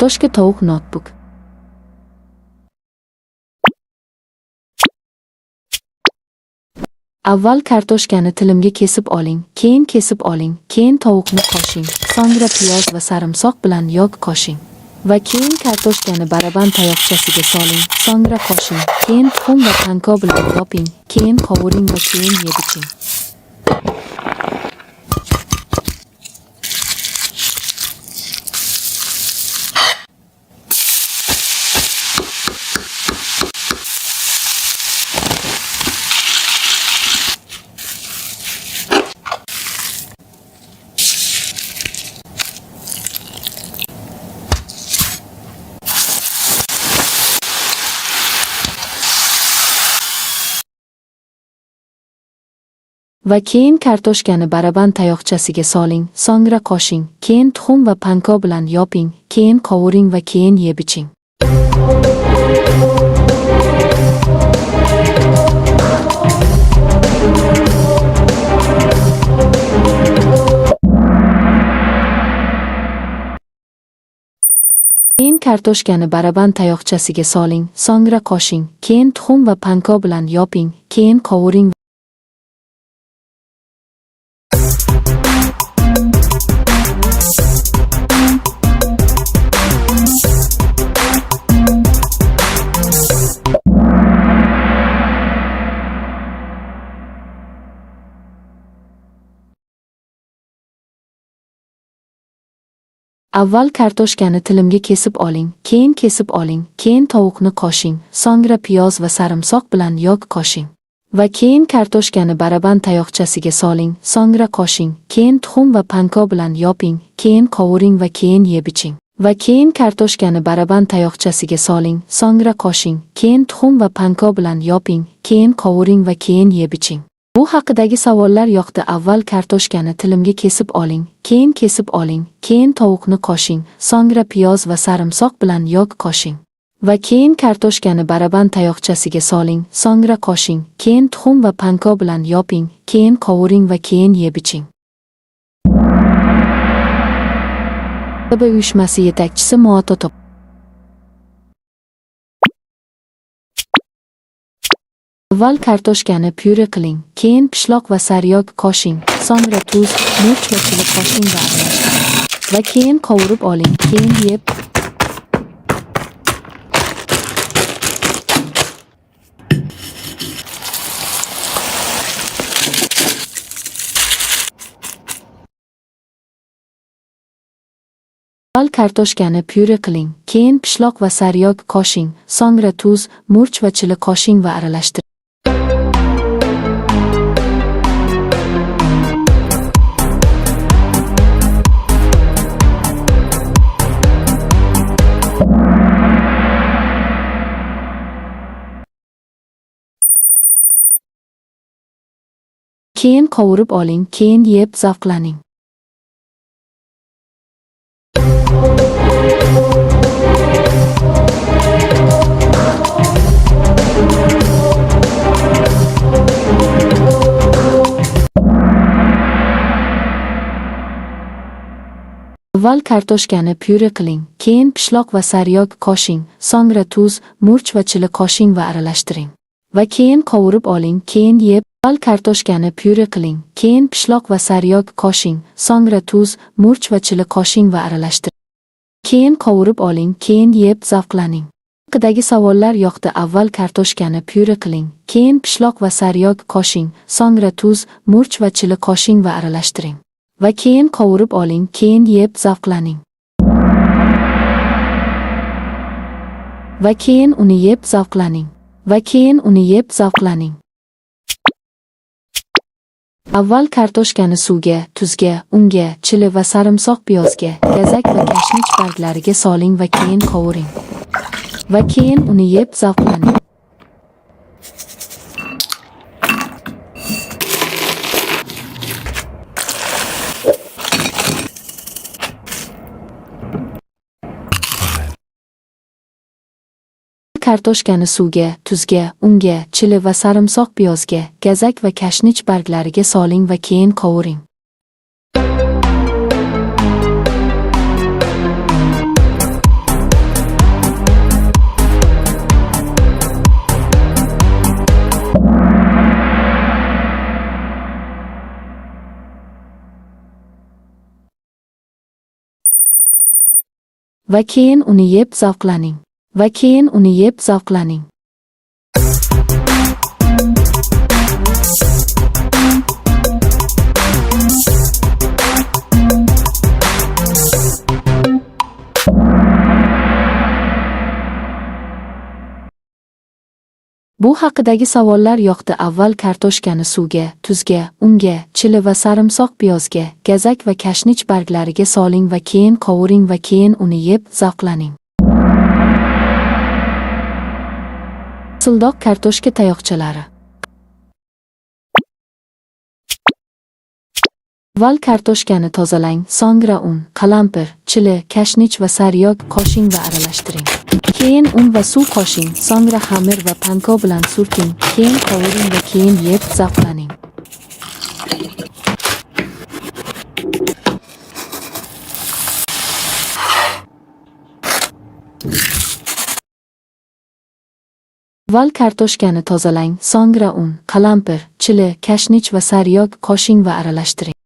Kartoshka tovuq notebook. Avval kartoshkani tilimga kesib oling, keyin kesib oling, keyin tovuqni qo'shing, so'ngra piyoz va sarimsoq bilan yog' qo'shing. Va keyin kartoshkani baraban tayoqchasiga soling, so'ngra qo'shing, keyin tuxum va panko bilan yoping, keyin qovuring va keyin yeb-iching. Va keyin kartoshkani baraban tayoqchasiga soling, so'ngra qo'shing, keyin tuxum va panko bilan yoping, keyin qovuring va keyin yeb-iching. Keyin kartoshkani baraban tayoqchasiga soling, so'ngra qo'shing, keyin tuxum va panko bilan yoping, keyin qovuring. Avval kartoshkani tilimga kesib oling, keyin kesib oling, keyin tovuqni qo'shing, so'ngra piyoz va sarimsoq bilan yog' qo'shing. Va keyin kartoshkani baraban tayoqchasiga soling, so'ngra qo'shing, keyin tuxum va panko bilan yoping, keyin qovuring va keyin yeb-iching. Va keyin kartoshkani baraban tayoqchasiga soling, so'ngra qo'shing, keyin tuxum va panko bilan yoping, keyin qovuring va keyin yeb-iching. Bu haqidagi savollar yoqdi. Avval kartoshkani tilimga kesib oling, keyin kesib oling, keyin tovuqni qo'shing, so'ngra piyoz va sarimsoq bilan yog' qo'shing. Va keyin kartoshkani baraban tayoqchasiga soling, so'ngra qo'shing, keyin tuxum va panko bilan yoping, keyin qovuring va keyin yeb-iching. Uyushmasi yetakchisi Muatoto. Avval kartoshkani pyure qiling, keyin pishloq va sariyog qo'shing, so'ngra tuz, murch va chili qo'shing va aralashtiring. Va keyin qovurib oling, keyin yeb. Avval kartoshkani pyure qiling, keyin pishloq va sariyog qo'shing, so'ngra tuz, murch va chili qo'shing va aralashtiring. Keyin qovurib oling, keyin yeb zavqlaning. Avval kartoshkani pyure qiling, keyin pishloq va sariyog qo'shing, so'ngra tuz, murch va chili qo'shing va aralashtiring. Va keyin qovurib oling, keyin yeb. Avval kartoshkani pyure qiling, keyin pishloq va sariyog qo'shing, so'ngra tuz, murch va chili qo'shing va aralashtiring. Keyin qovurib oling, keyin yeb zavqlaning. Haqidagi savollar yoqdi. Avval kartoshkani pyure qiling, keyin pishloq va sariyog qo'shing, so'ngra tuz, murch va chili qo'shing va aralashtiring. Va keyin qovurib oling, keyin yeb zavqlaning. Va keyin uni yeb zavqlaning. Va keyin uni yeb zavqlaning. Avval kartoshkani suvga, tuzga, unga, chili va sarimsoq piyozga, gazak va kashnich barglariga soling va keyin qovuring. Va keyin uni yeb zavqlaning. Kartoshkani suvga, tuzga, unga, chili va sarimsoq piyozga, gazak va kashnich barglariga soling va keyin qovuring. Va keyin uni yeb zavqlaning. Va keyin uni yeb zavqlaning. Bu haqidagi savollar yoqdi. Avval kartoshkani suvga, tuzga, unga, chili va sarimsoq piyozga, gazak va kashnich barglariga soling va keyin qovuring va keyin uni yeb zavqlaning. Sildoq kartoshka tayoqchalari. Avval kartoshkani tozalang, so'ngra un, qalampir, chili, kashnich va sariyog qo'shing va aralashtiring. Keyin un va suv qo'shing, so'ngra xamir va panko bilan surting, keyin qovuring va keyin yeb zavqlaning. Avval kartoshkani tozalang, so'ngra un, qalampir, chili, kashnich va sariyog qo'shing va aralashtiring.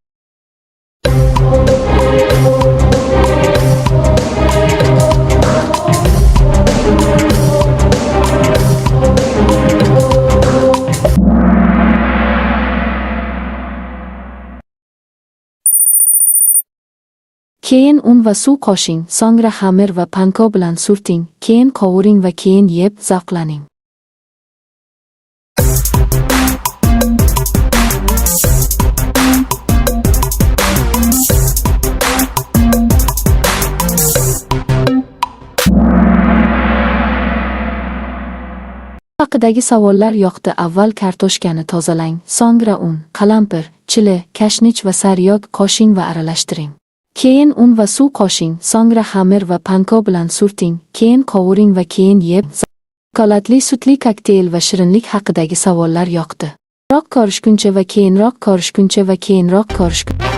Keyin un va suv qo'shing, so'ngra xamir va panko bilan surting, keyin qovuring va keyin yeb zavqlaning. Haqidagi savollar yoqdi. Avval kartoshkani tozalang, so'ngra un, qalampir, chili, kashnich va sariyog qo'shing va aralashtiring. Keyin un va suv qo'shing, so'ngra xamir va panko bilan surting, keyin qovuring va keyin yeb. Shokoladli sutli kokteyl va shirinlik haqidagi savollar yoqdi. Keyinroq ko'rishguncha va keyinroq ko'rishguncha va keyinroq ko'rishguncha.